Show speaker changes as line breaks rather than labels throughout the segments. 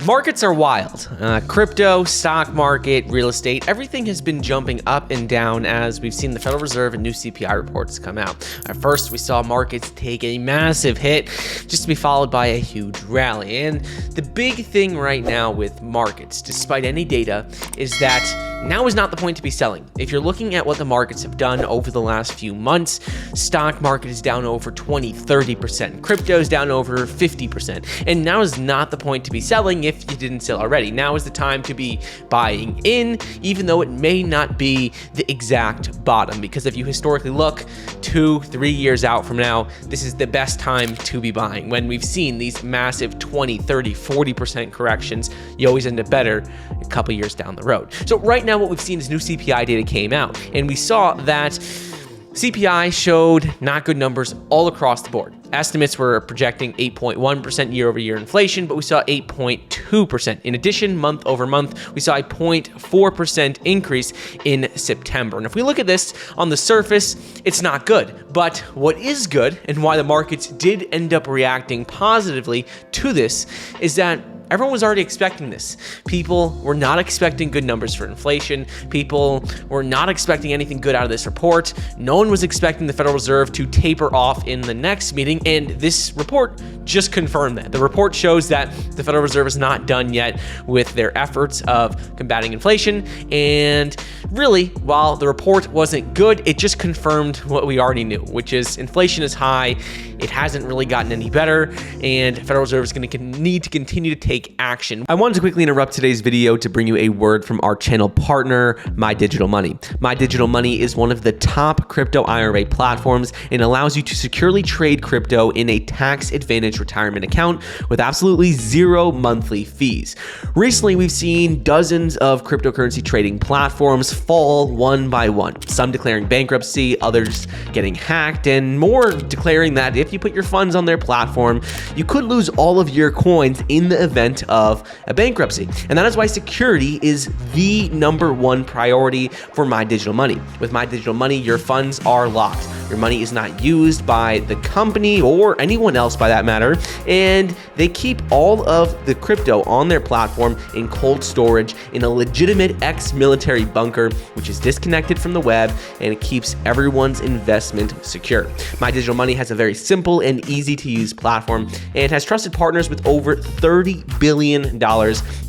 Markets are wild. Crypto, stock market, real estate, everything has been jumping up and down as we've seen the Federal Reserve and new CPI reports come out. At first, we saw markets take a massive hit just to be followed by a huge rally. And the big thing right now with markets, despite any data, is that now is not the point to be selling. If you're looking at what the markets have done over the last few months, stock market is down over 20-30%. Crypto is down over 50%. And now is not the point to be selling if you didn't sell already. Now is the time to be buying in, even though it may not be the exact bottom. Because if you historically look 2-3 years out from now, this is the best time to be buying. When we've seen these massive 20, 30, 40% corrections, you always end up better a couple years down the road. So right now what we've seen is new CPI data came out, and we saw that CPI showed not good numbers all across the board. Estimates were projecting 8.1% year-over-year inflation, but we saw 8.2%. In addition, month over month, we saw a 0.4% increase in September. And if we look at this on the surface, it's not good. But what is good, and why the markets did end up reacting positively to this, is that everyone was already expecting this. People were not expecting good numbers for inflation. People were not expecting anything good out of this report. No one was expecting the Federal Reserve to taper off in the next meeting, and this report just confirmed that. The report shows that the Federal Reserve is not done yet with their efforts of combating inflation, and really, while the report wasn't good, it just confirmed what we already knew, which is inflation is high, it hasn't really gotten any better, and the Federal Reserve is going to need to continue to take action. I wanted to quickly interrupt today's video to bring you a word from our channel partner, My Digital Money. My Digital Money is one of the top crypto IRA platforms and allows you to securely trade crypto in a tax-advantaged retirement account with absolutely zero monthly fees. Recently, we've seen dozens of cryptocurrency trading platforms fall one by one, some declaring bankruptcy, others getting hacked, and more declaring that if you put your funds on their platform, you could lose all of your coins in the event of a bankruptcy. And that is why security is the #1 priority for My Digital Money. With My Digital Money, your funds are locked. Your money is not used by the company or anyone else by that matter, and they keep all of the crypto on their platform in cold storage in a legitimate ex-military bunker, which is disconnected from the web, and it keeps everyone's investment secure. My Digital Money has a very simple and easy to use platform and has trusted partners with over $30 billion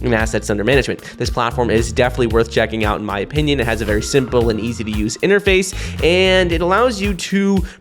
in assets under management. This platform is definitely worth checking out in my opinion. It has a very simple and easy to use interface, and it allows you to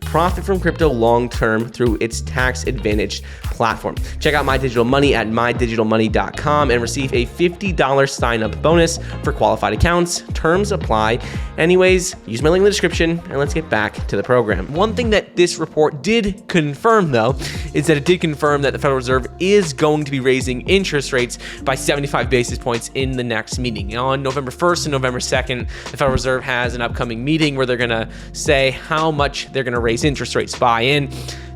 profit from crypto long-term through its tax-advantaged platform. Check out My Digital Money at mydigitalmoney.com and receive a $50 sign-up bonus for qualified accounts. Terms apply. Anyways, use my link in the description, and let's get back to the program. One thing that this report did confirm, though, is that it did confirm that the Federal Reserve is going to be raising interest rates by 75 basis points in the next meeting. On November 1st and November 2nd, the Federal Reserve has an upcoming meeting where they're going to say how much they're going to raise interest rates by. And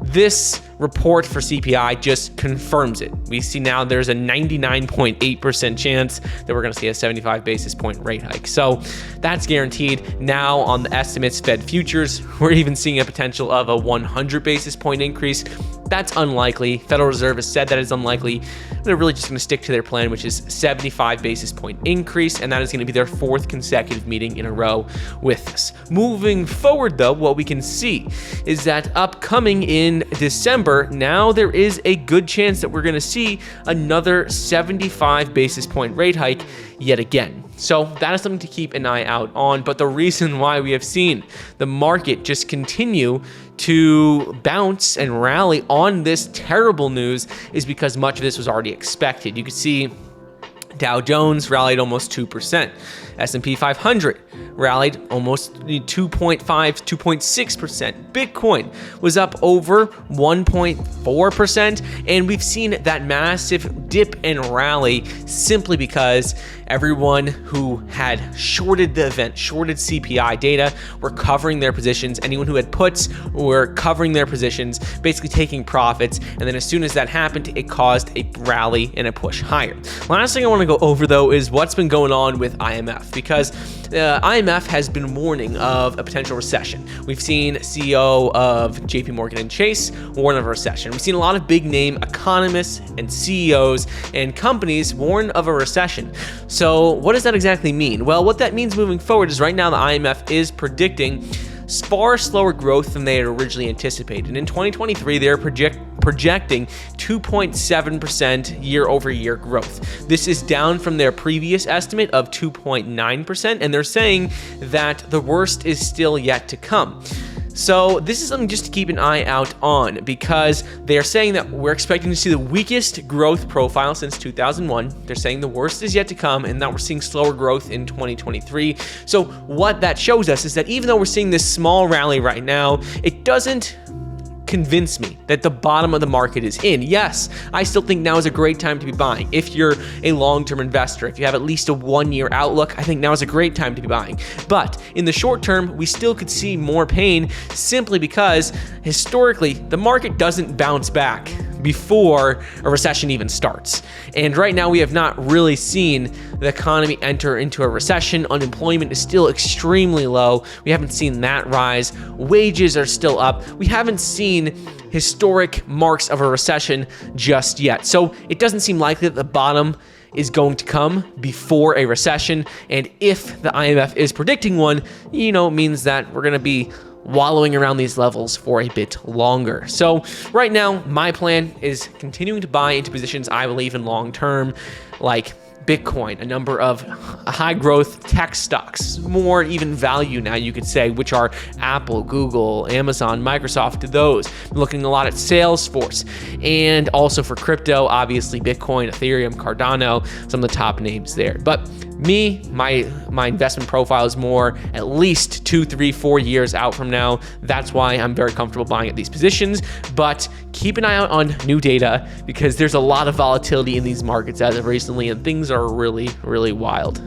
this report for CPI just confirms it. We see now there's a 99.8% chance that we're going to see a 75 basis point rate hike. So that's guaranteed. Now on the estimates, Fed futures, we're even seeing a potential of a 100 basis point increase. That's unlikely. Federal Reserve has said that it's unlikely. They're really just going to stick to their plan, which is 75 basis point increase, and that is going to be their 4th consecutive meeting in a row with this. Moving forward, though, what we can see is that upcoming in December, now there is a good chance that we're going to see another 75 basis point rate hike yet again. So that is something to keep an eye out on. But the reason why we have seen the market just continue to bounce and rally on this terrible news is because much of this was already expected. You could see Dow Jones rallied almost 2%. S&P 500 rallied almost 2.6%. Bitcoin was up over 1.4%. And we've seen that massive dip and rally simply because everyone who had shorted the event, shorted CPI data, were covering their positions. Anyone who had puts were covering their positions, basically taking profits. And then as soon as that happened, it caused a rally and a push higher. Last thing I want to go over, though, is what's been going on with IMF, because IMF has been warning of a potential recession. We've seen CEO of JP Morgan and Chase warn of a recession. We've seen a lot of big name economists and CEOs and companies warn of a recession. So what does that exactly mean? Well, what that means moving forward is right now the IMF is predicting far slower growth than they had originally anticipated. In 2023, they're projecting 2.7% year-over-year growth. This is down from their previous estimate of 2.9%, and they're saying that the worst is still yet to come. So this is something just to keep an eye out on, because they are saying that we're expecting to see the weakest growth profile since 2001. They're saying the worst is yet to come, and that we're seeing slower growth in 2023. So what that shows us is that even though we're seeing this small rally right now, it doesn't convince me that the bottom of the market is in. Yes, I still think now is a great time to be buying. If you're a long-term investor, if you have at least a one-year outlook, I think now is a great time to be buying. But in the short term, we still could see more pain simply because historically, the market doesn't bounce back before a recession even starts. And right now we have not really seen the economy enter into a recession. Unemployment is still extremely low. We haven't seen that rise. Wages are still up. We haven't seen historic marks of a recession just yet. So it doesn't seem likely that the bottom is going to come before a recession. And if the IMF is predicting one, it means that we're going to be wallowing around these levels for a bit longer. So right now, my plan is continuing to buy into positions I believe in long term, like Bitcoin, a number of high growth tech stocks, more even value now you could say, which are Apple, Google, Amazon, Microsoft, those. I'm looking a lot at Salesforce, and also for crypto, obviously Bitcoin, Ethereum, Cardano, some of the top names there. But me, my investment profile is more at least 2, 3, 4 years out from now. That's why I'm very comfortable buying at these positions. But keep an eye out on new data, because there's a lot of volatility in these markets as of recently, and things are really, really wild.